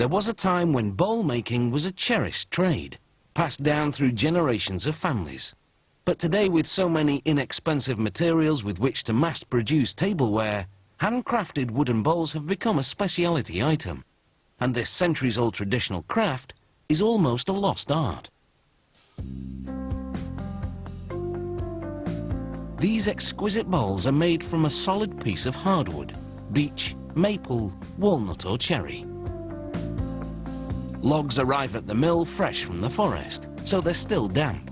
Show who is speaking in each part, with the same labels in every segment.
Speaker 1: There was a time when bowl making was a cherished trade, passed down through generations of families. But today, with so many inexpensive materials with which to mass-produce tableware, handcrafted wooden bowls have become a speciality item, and this centuries-old traditional craft is almost a lost art. These exquisite bowls are made from a solid piece of hardwood, beech, maple, walnut or cherry. Logs arrive at the mill fresh from the forest, so they're still damp.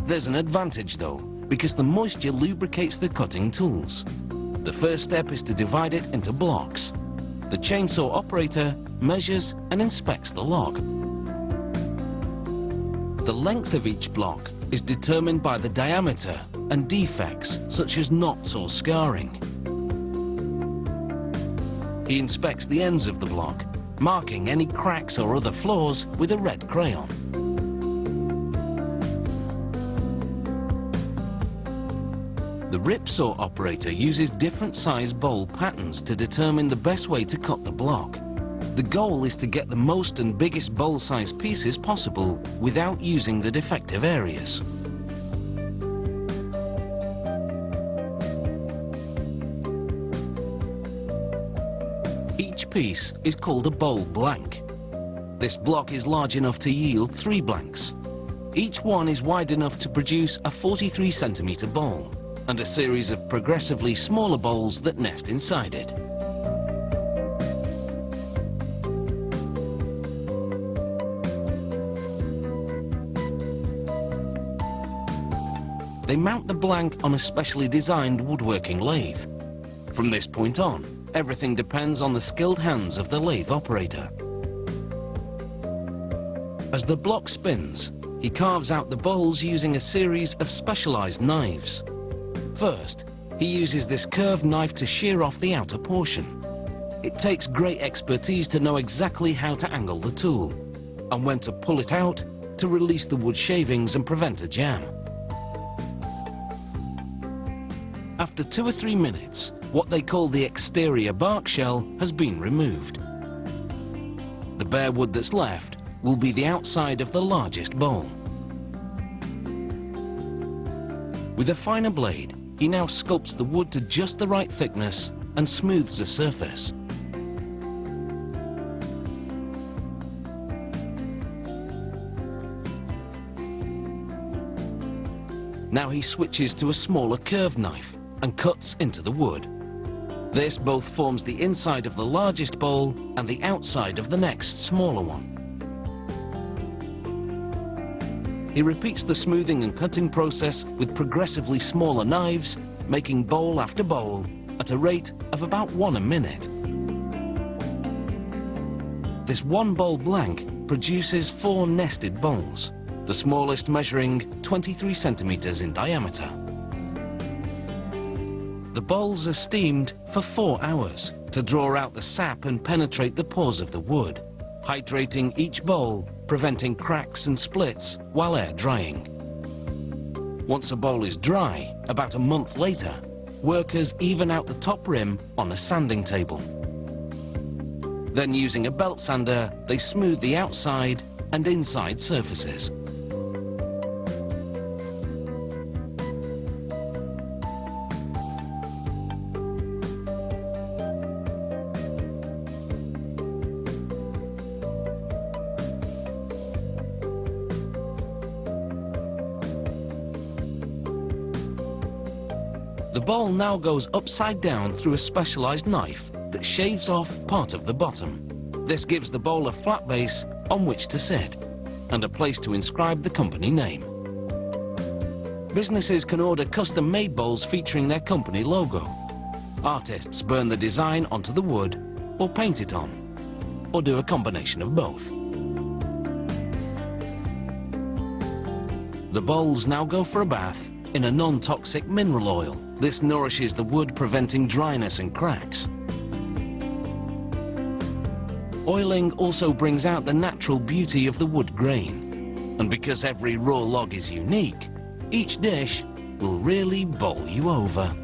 Speaker 1: There's an advantage though, because the moisture lubricates the cutting tools. The first step is to divide it into blocks. The chainsaw operator measures and inspects the log. The length of each block is determined by the diameter and defects such as knots or scarring. He inspects the ends of the block, marking any cracks or other flaws with a red crayon. The ripsaw operator uses different size bowl patterns to determine the best way to cut the block. The goal is to get the most and biggest bowl-sized pieces possible without using the defective areas. Each piece is called a bowl blank. This block is large enough to yield 3 blanks. Each one is wide enough to produce a 43 centimeter bowl and a series of progressively smaller bowls that nest inside it. They mount the blank on a specially designed woodworking lathe. From this point on, everything depends on the skilled hands of the lathe operator. As the block spins, he carves out the bowls using a series of specialized knives. First, he uses this curved knife to shear off the outer portion. It takes great expertise to know exactly how to angle the tool and when to pull it out to release the wood shavings and prevent a jam. After 2 or 3 minutes, what they call the exterior bark shell has been removed. The bare wood that's left will be the outside of the largest bowl. With a finer blade, he now sculpts the wood to just the right thickness and smooths the surface. Now he switches to a smaller curved knife and cuts into the wood. This both forms the inside of the largest bowl and the outside of the next smaller one. He repeats the smoothing and cutting process with progressively smaller knives, making bowl after bowl at a rate of about 1 a minute. This 1 bowl blank produces 4 nested bowls, the smallest measuring 23 centimeters in diameter. The bowls are steamed for 4 hours to draw out the sap and penetrate the pores of the wood, hydrating each bowl, preventing cracks and splits while air drying. Once a bowl is dry, about a month later, workers even out the top rim on a sanding table. Then using a belt sander, they smooth the outside and inside surfaces. The bowl now goes upside down through a specialized knife that shaves off part of the bottom. This gives the bowl a flat base on which to sit and a place to inscribe the company name. Businesses can order custom-made bowls featuring their company logo. Artists burn the design onto the wood or paint it on, or do a combination of both. The bowls now go for a bath in a non-toxic mineral oil. This nourishes the wood, preventing dryness and cracks. Oiling also brings out the natural beauty of the wood grain. And because every raw log is unique, each dish will really bowl you over.